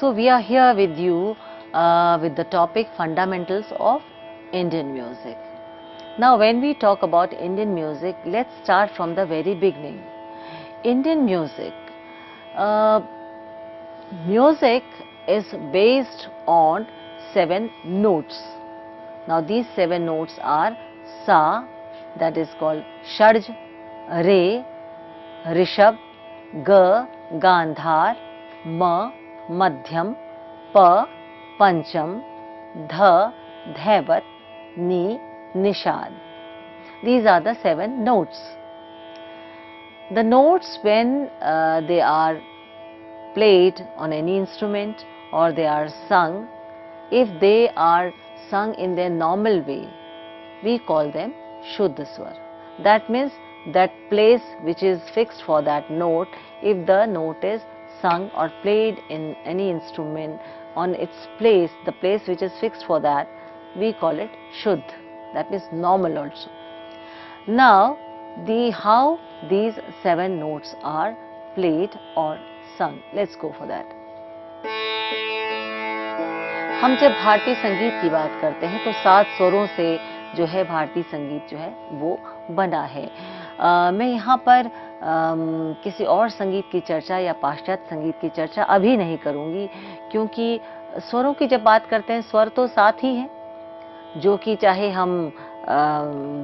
So we are here with you with the topic fundamentals of Indian music. Now when we talk about Indian music, let's start from the very beginning. Indian music. Music is based on 7 notes. Now these 7 notes are Sa, that is called Shadj, Re, Rishabh, Ga, Gandhar, Ma, Madhyam, Pa, Pancham, Dha, Dhaivat, Ni, Nishad. These are the 7 notes. The notes, when they are played on any instrument or they are sung, if they are sung in their normal way, we call them Shuddha Swar. That means that place which is fixed for that note, if the note is sung or played in any instrument on its place, the place which is fixed for that, we call it Shuddh. That means normal also. Now, how these 7 notes are played or sung. Let's go for that. हम जब भारतीय संगीत की बात करते हैं तो 7 स्वरों से जो है भारतीय संगीत जो है वो बना है। मैं यहाँ पर किसी और संगीत की चर्चा या पाश्चात्य संगीत की चर्चा अभी नहीं करूँगी, क्योंकि स्वरों की जब बात करते हैं स्वर तो 7 ही हैं, जो कि चाहे हम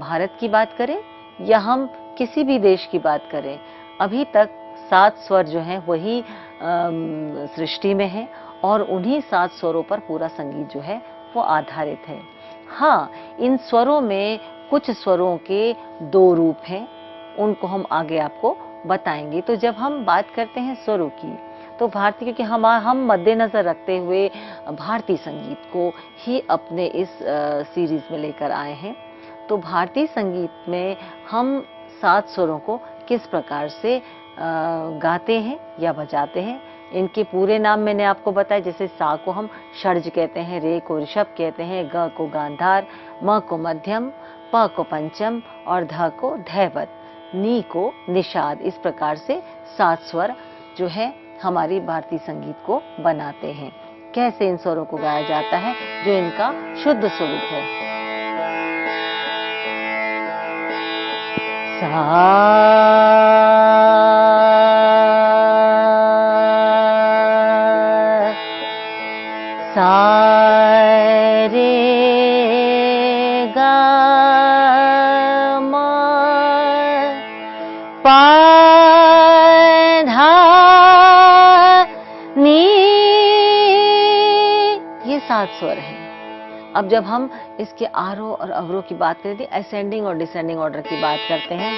भारत की बात करें या हम किसी भी देश की बात करें, अभी तक 7 स्वर जो हैं वही सृष्टि में है और उन्हीं 7 स्वरों पर पूरा संगीत जो है वो आधारित है। हाँ, इन स्वरों में कुछ स्वरों के 2 रूप हैं, उनको हम आगे आपको बताएंगे। तो जब हम बात करते हैं स्वरों की, तो भारतीय, क्योंकि हम मद्देनजर रखते हुए भारतीय संगीत को ही अपने इस सीरीज में लेकर आए हैं, तो भारतीय संगीत में हम 7 स्वरों को किस प्रकार से गाते हैं या बजाते हैं, इनके पूरे नाम मैंने आपको बताया। जैसे सा को हम षड्ज कहते हैं, रे को ऋषभ कहते हैं, ग को गांधार, म को मध्यम, प को पंचम और ध को धैवत, नी को निषाद। इस प्रकार से 7 स्वर जो है हमारी भारतीय संगीत को बनाते हैं। कैसे इन स्वरों को गाया जाता है, जो इनका शुद्ध स्वरूप है। सा रे गा मा पा धा नी, ये 7 स्वर हैं। अब जब हम इसके आरोह और अवरोह की बात करते हैं, असेंडिंग और डिसेंडिंग ऑर्डर की बात करते हैं,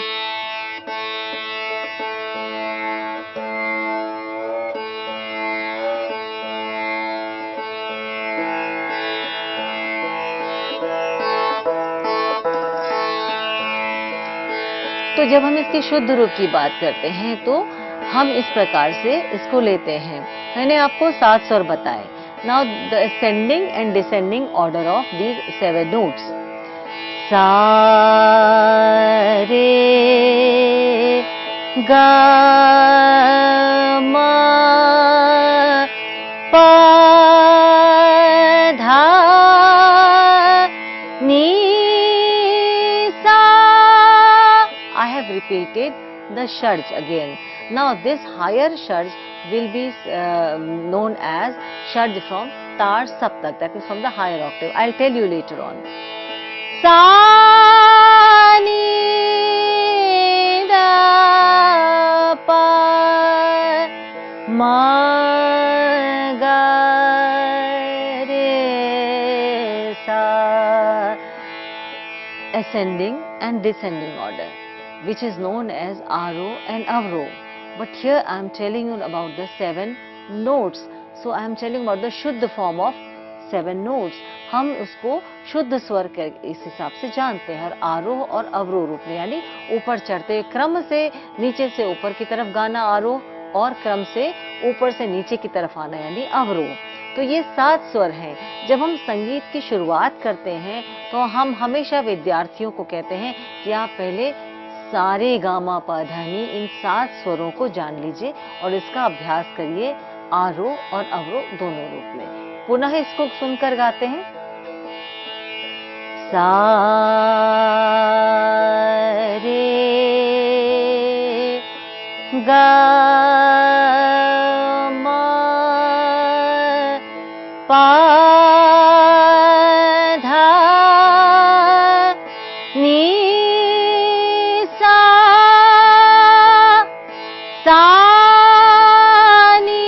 तो जब हम इसके शुद्ध रूप की बात करते हैं तो हम इस प्रकार से इसको लेते हैं। मैंने आपको 7 स्वर बताए। Now the ascending and descending order of these 7 notes. Sa re ga ma pa dha ni sa. I have repeated the sharj again. Now this higher sharj will be known as sharj from tar saptak, that is from the higher octave. I'll tell you later on. Sa ni da pa ma ga re sa. Ascending and descending order, which is known as Aroh and Avroh. But here I am telling you about the 7 notes. So I am telling about the Shuddha form of 7 notes. हम उसको शुद्ध स्वर के इस हिसाब से जानते हैं, और आरोह और अवरोह रूप में, यानी ऊपर चढ़ते क्रम से नीचे से ऊपर की तरफ गाना आरोह, और क्रम से ऊपर से नीचे की तरफ आना यानी अवरोह। तो ये 7 स्वर हैं। जब हम संगीत की शुरुआत करते हैं तो हम हमेशा विद्यार्थियों को कहते हैं कि आप पहले सारे गामा पा धा नी, इन 7 स्वरों को जान लीजिए और इसका अभ्यास करिए, आरोह और अवरोह दोनों रूप में। पुनः इसको सुनकर गाते हैं। सा रे गा मा पा धा नी सा सा नी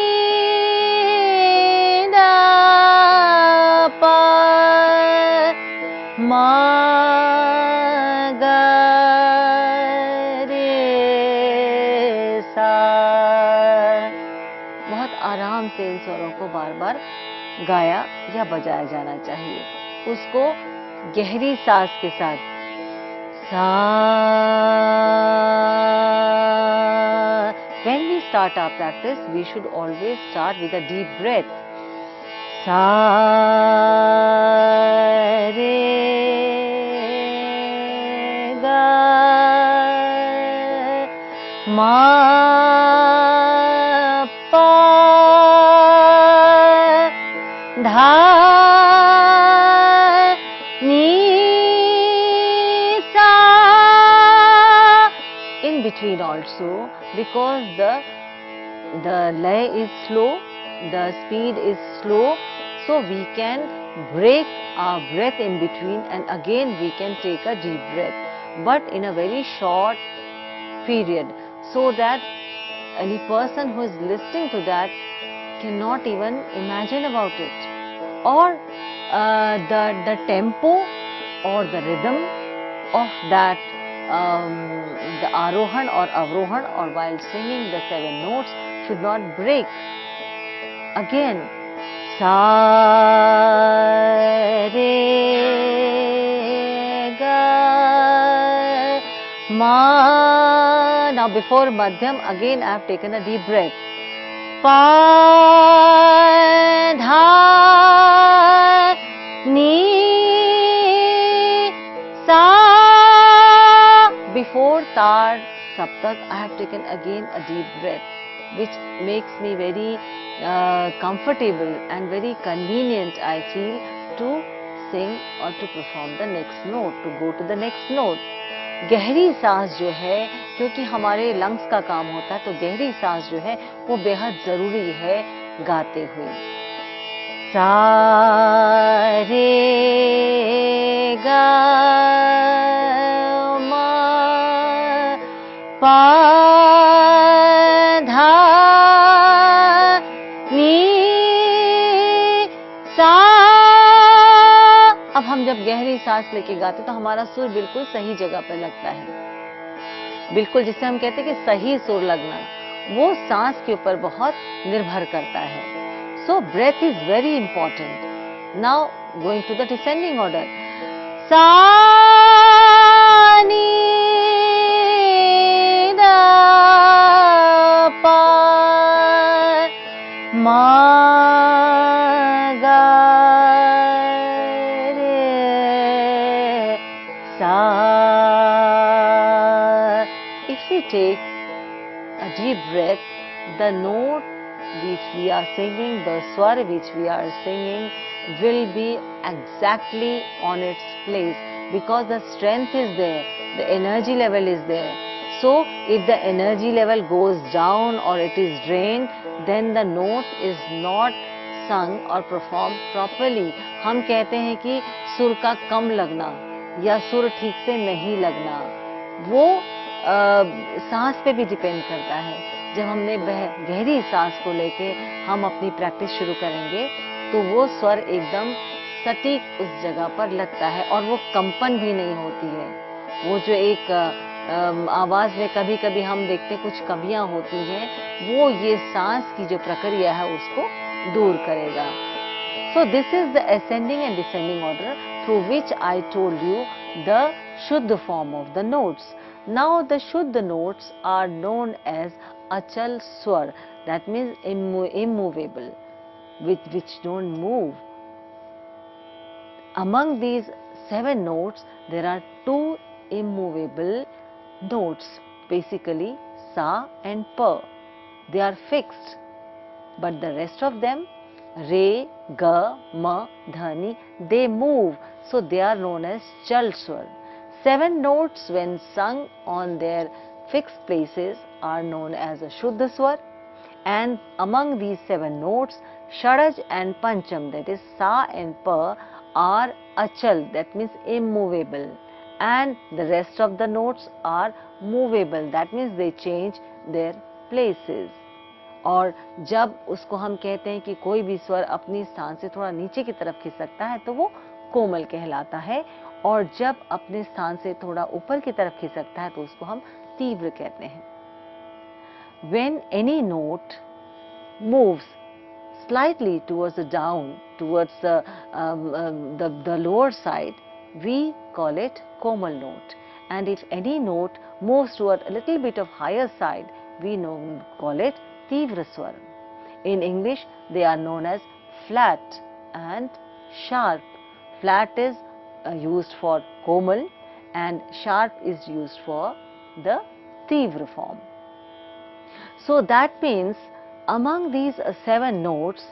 दा पा मा गा रे सा। बहुत आराम से इन स्वरों को बार बार गाया या बजाया जाना चाहिए। उसको गहरी सांस के साथ सा। When we start our practice, we should always start with a deep breath. Sa re ga ma pa dha ni sa. In between also, because the lay is slow, the speed is slow, so we can break our breath in between and again we can take a deep breath, but in a very short period, so that any person who is listening to that cannot even imagine about it, or the tempo or the rhythm of that the arohan or avrohan, or while singing the 7 notes should not break. Again, sa re ga ma. Now before madhyam, again I have taken a deep breath. Pa dha ni sa. Before Tad Saptak, I have taken again a deep breath, which makes me very comfortable and very convenient, I feel, to sing or to perform the next note, to go to the next note. गहरी सांस जो है, क्योंकि हमारे lungs का काम होता है, तो गहरी सांस जो है वो बेहद जरूरी है गाते हुए। सा रे गा मा पा धा नी सा। अब हम जब गहरी सांस लेके गाते तो हमारा सुर बिल्कुल सही जगह पर लगता है, बिल्कुल जिसे हम कहते हैं कि सही सुर लगना, वो सांस के ऊपर बहुत निर्भर करता है। So breath is very important. Now going to the descending order. Sa ni da pa ma ga re sa. If we take a deep breath, the note which we are singing, the swar which we are singing will be exactly on its place, because the strength is there, the energy level is there. So if the energy level goes down or it is drained, then the note is not sung or performed properly. हम कहते हैं कि सुर का कम लगना या सुर ठीक से नहीं लगना, वो सांस पे भी डिपेंड करता है। जब हमने गहरी सांस को लेके हम अपनी प्रैक्टिस शुरू करेंगे तो वो स्वर एकदम सटीक उस जगह पर लगता है और वो कंपन भी नहीं होती है। वो जो एक आवाज में कभी कभी हम देखते कुछ कमियां होती हैं, वो ये सांस की जो प्रक्रिया है उसको दूर करेगा। So this is the ascending and descending order through which I told you the Shuddha form of the notes. Now the Shuddha notes are known as Achal Swar, that means immovable, which don't move. Among these 7 notes, there are 2 immovable notes, basically Sa and Pa. They are fixed. but the rest of them, re, ga, ma, dha, ni, they move, so they are known as chal swar. 7 notes when sung on their fixed places are known as a shuddha swar, and among these 7 notes, Shadaj and Pancham, that is Sa and Pa, are achal, that means immovable, and the rest of the notes are movable, that means they change their places. और जब उसको हम कहते हैं कि कोई भी स्वर अपनी स्थान से थोड़ा नीचे की तरफ खिसकता है तो वो कोमल कहलाता है, और जब अपने स्थान से थोड़ा ऊपर की तरफ खिसकता है तो उसको हम तीव्र कहते हैं. When any note moves slightly towards the down, towards the lower side, we call it komal note. And if any note moves toward a little bit of higher side, we call it tivra swar. In English, they are known as flat and sharp. Flat is used for komal and sharp is used for the tivra form. So that means among these 7 notes,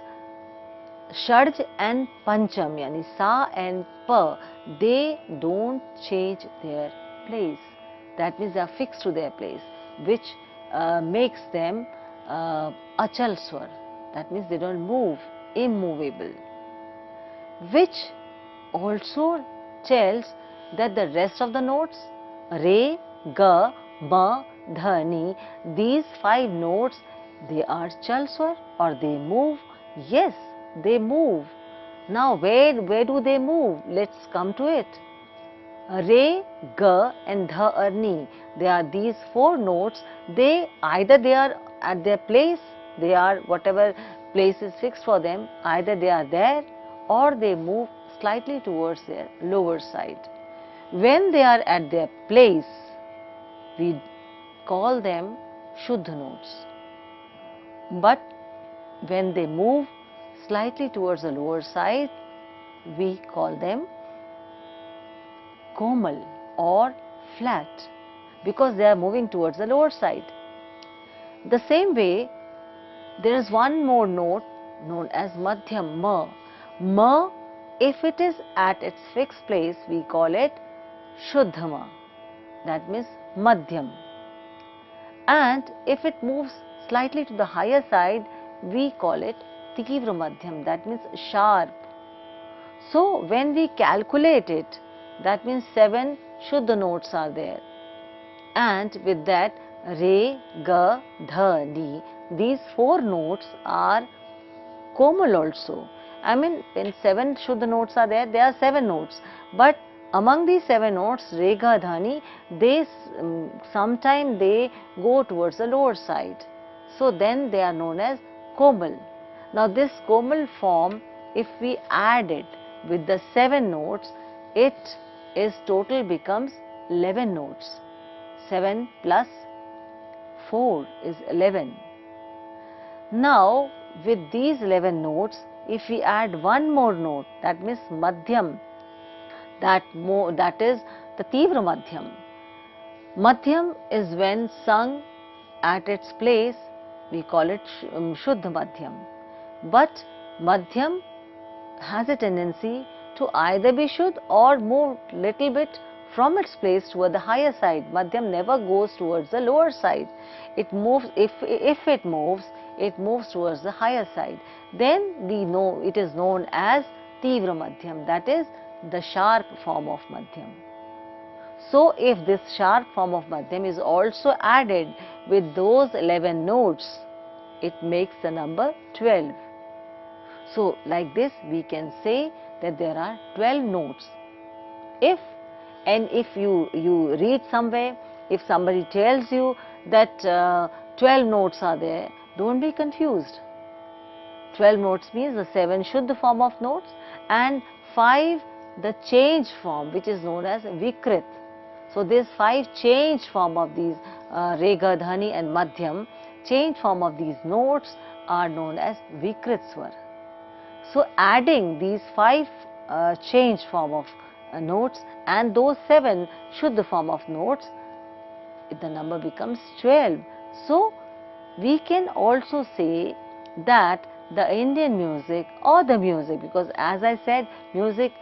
Shadj and Pancham, yani Sa and Pa, they don't change their place. That means they are fixed to their place, which makes them Achal Swar. That means they don't move, immovable. Which also tells that the rest of the notes, Re, Ga, Ma, Dha, Ni, these 5 notes, they are Chal Swar or they move. Yes, they move. Now where do they move? Let's come to it. Re, Ga and Dha, Ni, they are these 4 notes. Either they are at their place, they are whatever place is fixed for them, either they are there or they move slightly towards their lower side. When they are at their place, we call them Shuddha notes. But when they move slightly towards the lower side, we call them Komal or flat, because they are moving towards the lower side. The same way, there is one more note known as Madhyam, Ma. Ma, if it is at its fixed place, we call it Shuddha Ma. That means Madhyam. And if it moves slightly to the higher side, we call it Tivra Madhyam, that means sharp. So when we calculate it, that means 7 Shuddha notes are there. And with that, Re, Ga, Dha, Ni, these 4 notes are Komal also. I mean, when 7 Shuddha notes are there, there are 7 notes. But among these 7 notes, Re, Ga, Dha, Ni, sometimes they go towards the lower side. So then they are known as Komal. Now this Komal form, if we add it with the 7 notes, it is total becomes 11 notes. 7 plus 4 is 11. Now with these 11 notes, if we add one more note, that means Madhyam, that is the Tivra Madhyam. Madhyam is when sung at its place, we call it Shuddha Madhyam. But Madhyam has a tendency to either be Shuddha or move little bit from its place toward the higher side. Madhyam never goes towards the lower side. It moves, if it moves, it moves towards the higher side. Then we know it is known as Tivra Madhyam, that is the sharp form of Madhyam. So if this sharp form of Madhyam is also added with those 11 notes, it makes the number 12. So like this we can say that there are 12 notes. If you read somewhere, if somebody tells you that 12 notes are there, don't be confused. 12 notes means the 7 Shuddha form of notes and 5 the change form, which is known as Vikrit. So this 5 change form of these Re, Ga, Dha, Ni and Madhyam, change form of these notes are known as Vikrit Swar. So adding these 5 change form of notes and those 7 Shuddha form of notes, the number becomes 12. So we can also say that the Indian music or the music, because as I said, music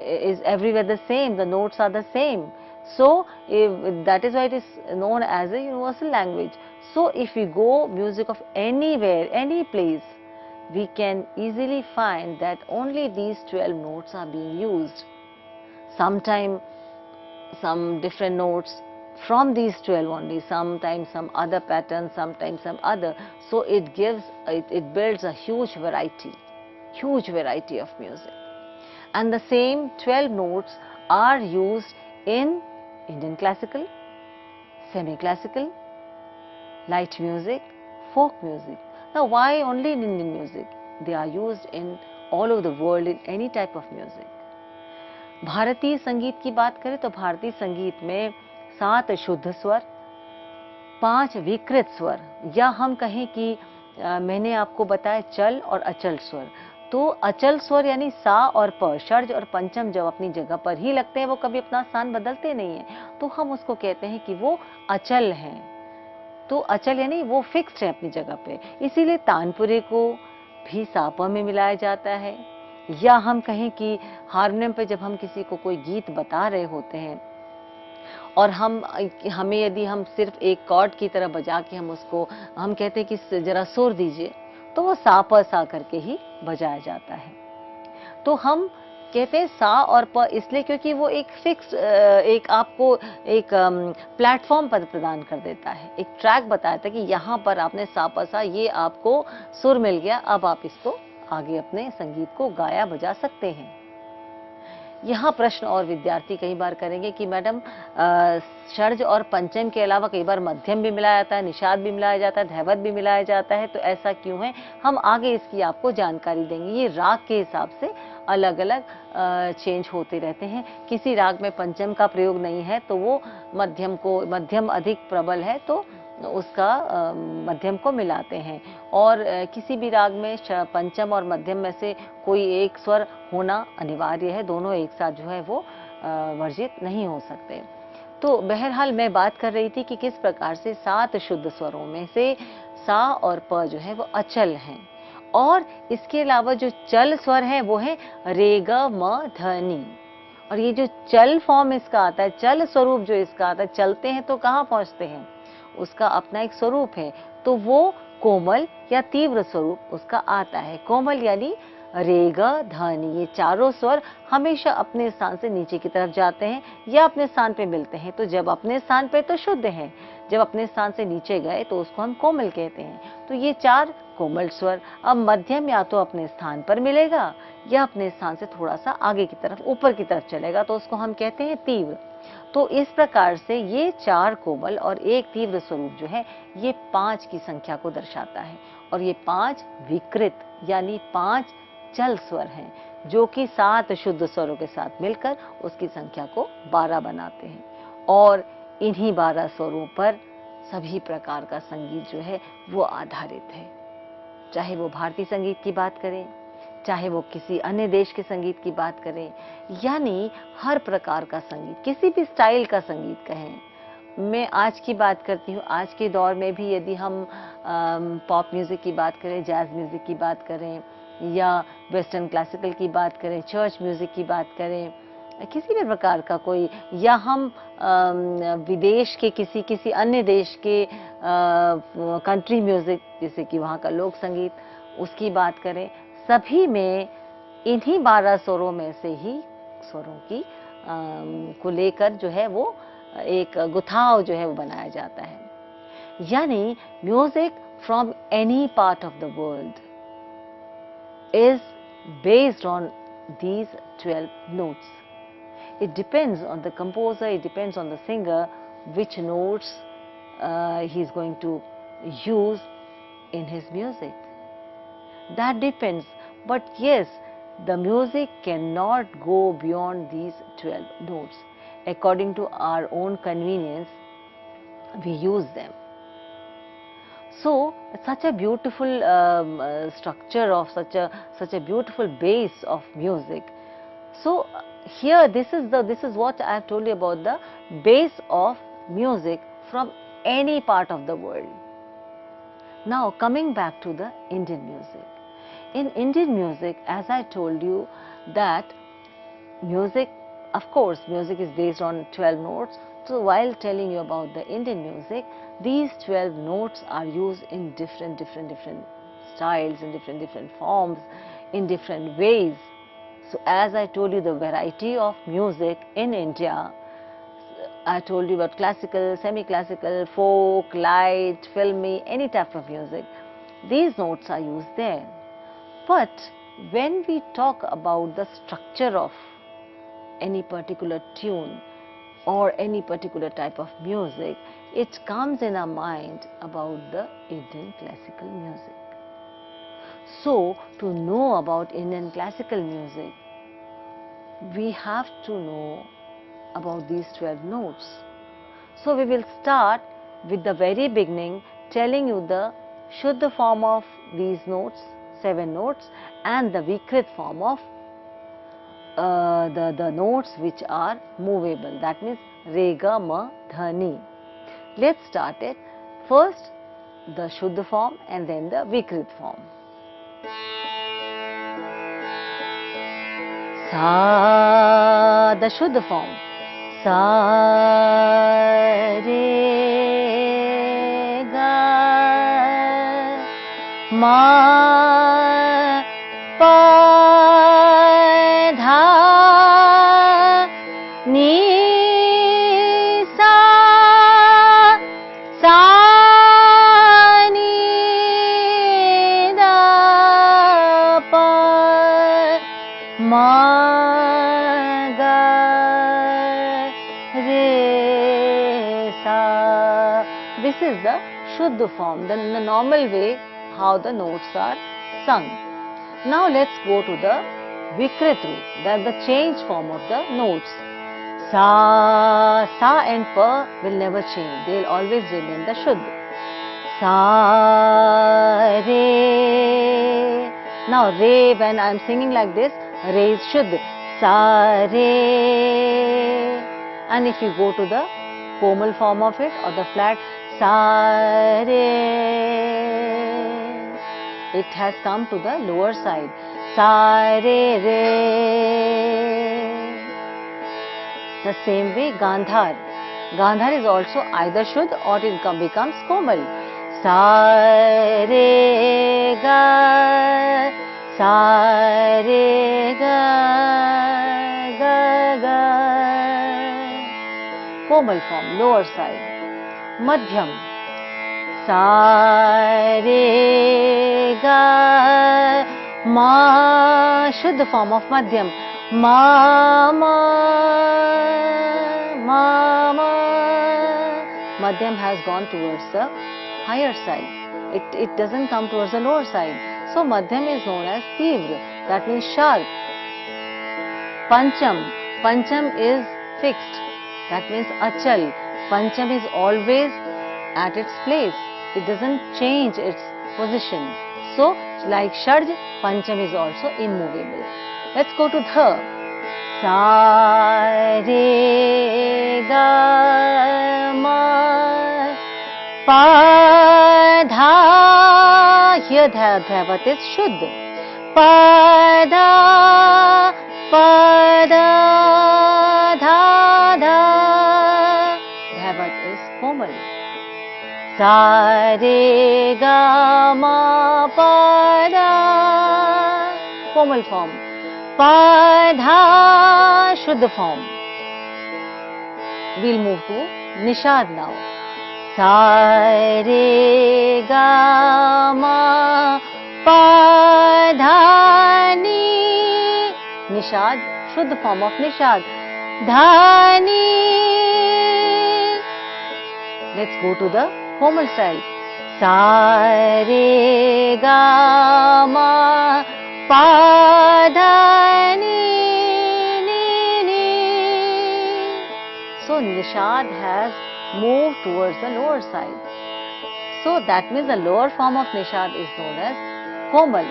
is everywhere the same, the notes are the same. So that is why it is known as a universal language. So if we go music of anywhere, any place, we can easily find that only these 12 notes are being used. Sometimes some different notes from these 12 only, sometimes some other pattern, sometimes some other. So it builds a huge variety of music. And the same 12 notes are used in Indian classical, semi-classical, light music, folk music. Now why only in Indian music? They are used in all over the world in any type of music. भारतीय संगीत की बात करें तो भारतीय संगीत में 7 शुद्ध स्वर, 5 विकृत स्वर, या हम कहें कि मैंने आपको बताया चल और अचल स्वर। तो अचल स्वर यानी सा और प, षड्ज और पंचम जब अपनी जगह पर ही लगते हैं, वो कभी अपना स्थान बदलते नहीं हैं, तो हम उसको कहते हैं कि वो अचल हैं। तो अचल यानी वो फिक्स्ड है अपनी जगह पे। इसीलिए तानपुरे को भी सा प में मिलाया जाता है। या हम कहें कि हारमोनियम पे जब हम किसी को कोई गीत बता रहे होते हैं और हमें यदि हम सिर्फ एक कॉर्ड की तरह बजा के हम कहते हैं कि जरा सुर दीजिए, तो वो सा प सा करके ही बजाया जाता है। तो हम कहते हैं सा और प इसलिए क्योंकि वो एक फिक्स आपको एक प्लेटफॉर्म पर प्रदान कर देता है, एक ट्रैक बताता है कि यहाँ पर आपने सा प सा, ये आपको सुर मिल गया, अब आप इसको आगे अपने संगीत को गाया बजा सकते हैं। यहाँ प्रश्न और विद्यार्थी कई बार करेंगे कि मैडम षड्ज और पंचम के अलावा कई बार मध्यम भी मिलाया जाता है, निषाद भी मिलाया जाता है, धैवत भी मिलाया जाता है, तो ऐसा क्यों है? हम आगे इसकी आपको जानकारी देंगे। ये राग के हिसाब से अलग अलग चेंज होते रहते हैं। किसी राग में पंचम का प्रयोग नहीं है तो वो मध्यम अधिक प्रबल है तो उसका मध्यम को मिलाते हैं, और किसी भी राग में पंचम और मध्यम में से कोई एक स्वर होना अनिवार्य है, दोनों एक साथ जो है वो वर्जित नहीं हो सकते। तो बहरहाल मैं बात कर रही थी कि किस प्रकार से 7 शुद्ध स्वरों में से सा और प जो है वो अचल हैं, और इसके अलावा जो चल स्वर है वो है रे ग म ध नी। और ये जो चल फॉर्म इसका आता है, चल स्वरूप जो इसका आता है, चलते हैं तो कहाँ पहुंचते हैं, उसका अपना एक स्वरूप है, तो वो कोमल या तीव्र स्वरूप उसका आता है। कोमल यानी रे ग ध नी, ये चारों स्वर हमेशा अपने स्थान से नीचे की तरफ जाते हैं या अपने स्थान पे मिलते हैं। तो जब अपने स्थान पे तो शुद्ध हैं, जब अपने स्थान से नीचे गए तो उसको हम कोमल कहते हैं। तो ये 4 कोमल स्वर। अब मध्यम या तो अपने स्थान पर मिलेगा या अपने स्थान से थोड़ा सा आगे की तरफ, ऊपर की तरफ चलेगा, तो उसको हम कहते हैं तीव्र। तो इस प्रकार से ये 4 कोमल और 1 तीव्र स्वरूप जो है ये 5 की संख्या को दर्शाता है, और ये 5 विकृत यानी 5 चल स्वर हैं, जो कि 7 शुद्ध स्वरों के साथ मिलकर उसकी संख्या को 12 बनाते हैं। और इन्हीं 12 स्वरों पर सभी प्रकार का संगीत जो है वो आधारित है। चाहे वो भारतीय संगीत की बात करें, चाहे वो किसी अन्य देश के संगीत की बात करें, यानी हर प्रकार का संगीत, किसी भी स्टाइल का संगीत कहें। मैं आज की बात करती हूँ, आज के दौर में भी यदि हम पॉप म्यूजिक की बात करें, जैज म्यूजिक की बात करें, या वेस्टर्न क्लासिकल की बात करें, चर्च म्यूजिक की बात करें, किसी भी प्रकार का कोई, या हम विदेश के किसी अन्य देश के कंट्री म्यूजिक जैसे कि वहाँ का लोक संगीत, उसकी बात करें, सभी में इन्हीं 12 स्वरों में से ही स्वरों की को लेकर जो है वो एक गुथाव जो है वो बनाया जाता है। यानी music from any part of the world is based on these 12 notes. It depends on the composer, it depends on the singer, which notes he is going to use in his music. That depends. But yes, the music cannot go beyond these 12 notes. According to our own convenience, we use them. So, such a beautiful structure of such a beautiful base of music. So, here this is what I have told you about the base of music from any part of the world. Now coming back to the Indian music. In Indian music, as I told you that music, of course, music is based on 12 notes. So while telling you about the Indian music, these 12 notes are used in different styles, in different forms, in different ways. So as I told you, the variety of music in India, I told you about classical, semi-classical, folk, light, filmy, any type of music. These notes are used there. But when we talk about the structure of any particular tune or any particular type of music, it comes in our mind about the Indian classical music. So, to know about Indian classical music, we have to know about these 12 notes. So, we will start with the very beginning, telling you the Shuddha form of these notes, 7 notes, and the Vikrit form of the notes which are movable, that means Re, Ga, Ma, Dha, Ni. Let's start it. First the Shuddha form and then the Vikrit form. Sa, the Shuddha form. Sa, Re, Ga, Ma, Pa, Dha, Ni, Sa, Sa, Ni, Da, Pa, Ma, Ga, Re, Sa. This is the Shuddha form, the normal way how the notes are sung. Now let's go to the Vikrit root, that's the change form of the notes. Sa, Sa and Pa will never change, they will always remain the Shuddha. Sa, Re. Now Re, when I am singing like this, Re is Shuddha. Sa, Re. And if you go to the Komal form of it or the flat, Sa, Re, it has come to the lower side. Sa, Re, Re. The same way Gandhar. Gandhar is also either Shuddha or it becomes Komal. Sa, Re, Ga, Sa, Re, Ga, Ga, Ga. Komal form, lower side. Madhyam. Sa, Re, Ga, Ma, Shuddha form of Madhyam. Ma, Ma, Ma, Ma. Madhyam has gone towards the higher side. It doesn't come towards the lower side. So Madhyam is known as Tivra, that means sharp. Pancham. Pancham is fixed, that means Achal. Pancham is always at its place. It doesn't change its position. So, like Shadj, Pancham is also immovable. Let's go to Dha. Sa, Re, Ga, Ma, Pa, Dha. Here Dhavat is Shuddha. Pa, Dha, Pa, Dha, Dha, Dha. Dhavat is Komal. Sa, Re, Ga, Ma, Pa, Dha. Komal form. Pa, Dha, Shuddha form. We'll move to Nishad now. Sa, Re, Ga, Ma, Pa, Dha, Ni. Nishad, Shuddha form of Nishad. Dha, Ni. Let's go to the Komal style. Sa, Re, Ga, Ma, Pa, Dha, Ni, Ni, Ni. So Nishad has moved towards the lower side. So that means the lower form of Nishad is known as Komal.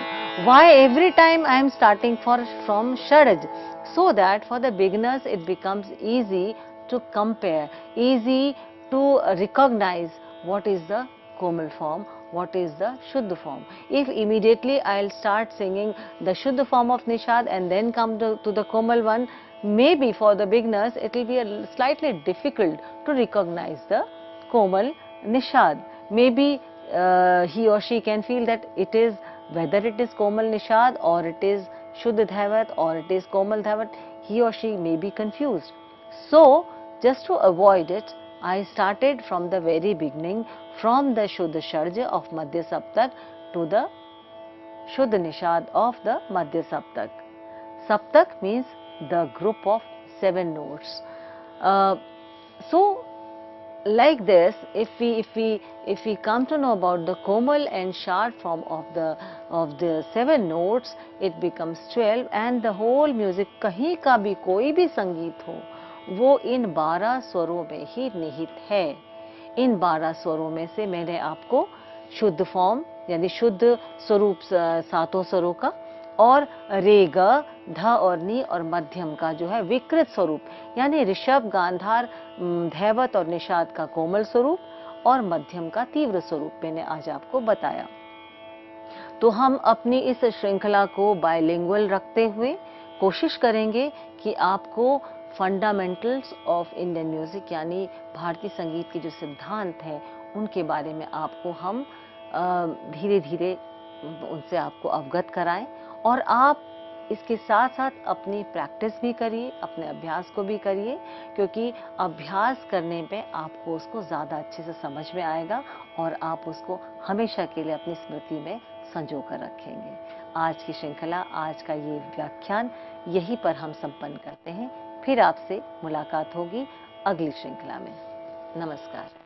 Why every time I am starting from Shadj? So that for the beginners it becomes easy to compare, easy to recognize what is the Komal form what is the Shuddha form. If immediately I'll start singing the Shuddha form of Nishad and then come to the Komal one, maybe for the beginners it will be slightly difficult to recognize the Komal Nishad. Maybe he or she can feel that it is, whether it is Komal Nishad or it is Shuddha Dhaivat or it is Komal Dhaivat, he or she may be confused. So, just to avoid it, I started from the very beginning, from the Shuddha Sharja of Madhya Saptak to the Shuddha Nishad of the Madhya Saptak. Saptak means the group of 7 notes. So, like this, if we come to know about the Komal and Shad form of the 7 notes, it becomes 12, and the whole music, कहीं का भी कोई भी संगीत हो, वो इन 12 स्वरों में ही निहित है. इन 12 स्वरों में से मैंने आपको शुद्ध फॉर्म यानी शुद्ध स्वरूप 7 स्वरों का, और रे ग ध और नी और मध्यम का जो है विकृत स्वरूप यानी ऋषभ, गांधार, धैवत और निषाद का कोमल स्वरूप और मध्यम का तीव्र स्वरूप मैंने आज आपको बताया. तो हम अपनी इस श्रृंखला को बायलिंगुअल रखते हुए कोशिश करेंगे कि आपको फंडामेंटल्स ऑफ इंडियन म्यूजिक यानी भारतीय संगीत के जो सिद्धांत हैं उनके बारे में आपको हम धीरे धीरे उनसे आपको अवगत कराएं, और आप इसके साथ साथ अपनी प्रैक्टिस भी करिए, अपने अभ्यास को भी करिए, क्योंकि अभ्यास करने पे आपको उसको ज़्यादा अच्छे से समझ में आएगा और आप उसको हमेशा के लिए अपनी स्मृति में संजो कर रखेंगे. आज की श्रृंखला, आज का ये व्याख्यान यहीं पर हम संपन्न करते हैं. फिर आपसे मुलाकात होगी अगली श्रृंखला में. नमस्कार.